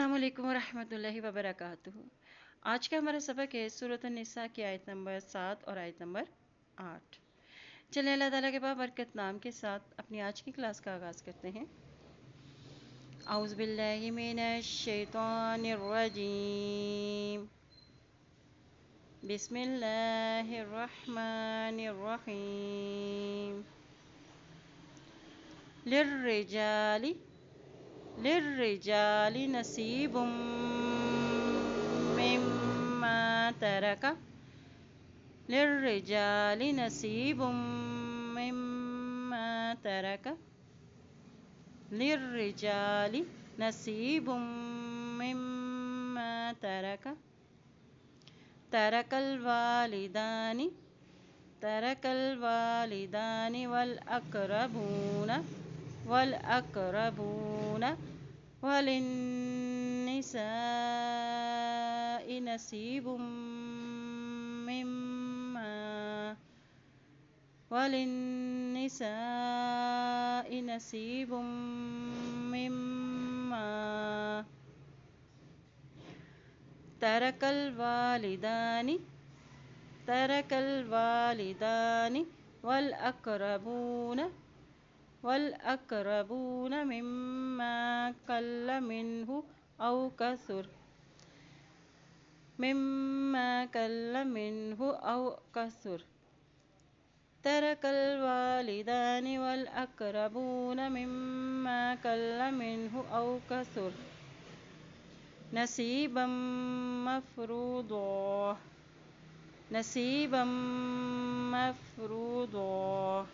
السلام علیکم ورحمۃ اللہ وبرکاتہ۔ آج کا ہمارا سبق ہے سورۃ النساء کی آیت نمبر 7 اور آیت نمبر 8۔ چلیں اللہ تعالیٰ کے بابرکت نام کے ساتھ اپنی آج کی کلاس کا آغاز کرتے ہیں۔ اعوذ باللہ من الشیطان الرجیم، بسم اللہ الرحمن الرحیم۔ للرجال نصیب مما ترک للرجال نصیب مما ترک للرجال نصیب مما ترک ترک الوالدان والأقربون وللنساء نصیب مما ترک الوالدان والأقربون مما قل منه أو كثر ترك الوالدان والأقربون مما قل منه أو كثر نصيبا مفروضا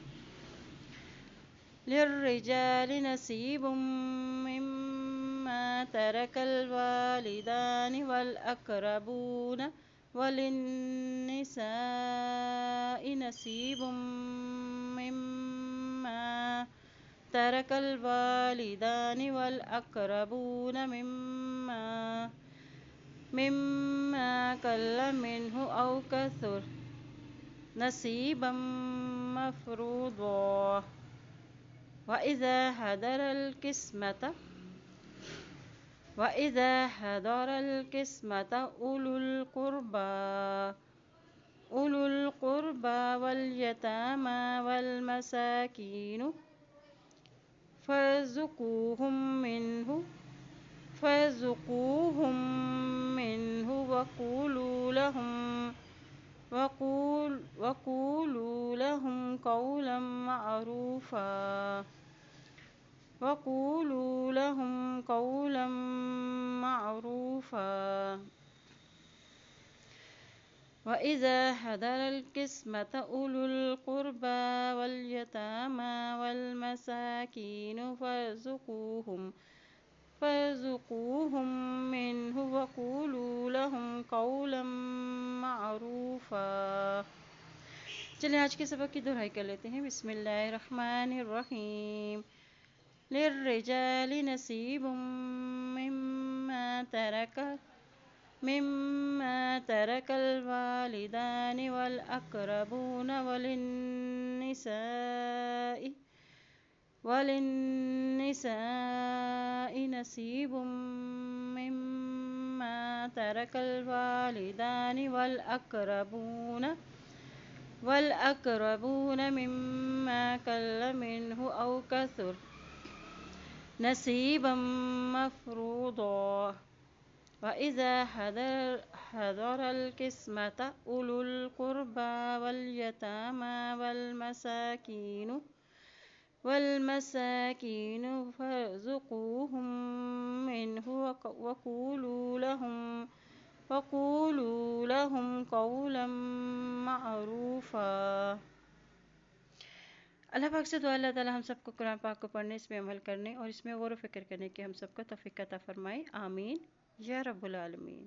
للرجال نصيب مما ترك الوالدان والأقربون وللنساء نصيب مما ترك الوالدان والأقربون مما قل منه أو كثر نصيبا مفروضا وإذا حضر القسمة أولو القربى واليتامى والمساكين فارزقوهم منه وقولوا لهم قولا معروفا وإذا حضر القسمة أولو القربى واليتامى والمساكين فارزقوهم منه وقولوا لهم قولا معروفا۔ چلیں آج کے سبق کی دہرائی کر لیتے ہیں۔ بسم اللہ الرحمن الرحیم۔ للرجال نصیب مما ترك الوالدان والأقربون وللنساء نصيب مما ترك الوالدان والأقربون مما قل منه أو كثر نصيبا مفروضا وإذا حضر القسمة أولو القربى واليتامى والمساكين فارزقوهم منه وقولوا لهم قولا معروفا۔ اللہ پاک سے دعا اللہ تعالیٰ ہم سب کو قرآن پاک کو پڑھنے، اس میں عمل کرنے اور اس میں غور و فکر کرنے کی ہم سب کو توفیق عطا فرمائے، آمین یا رب العالمین۔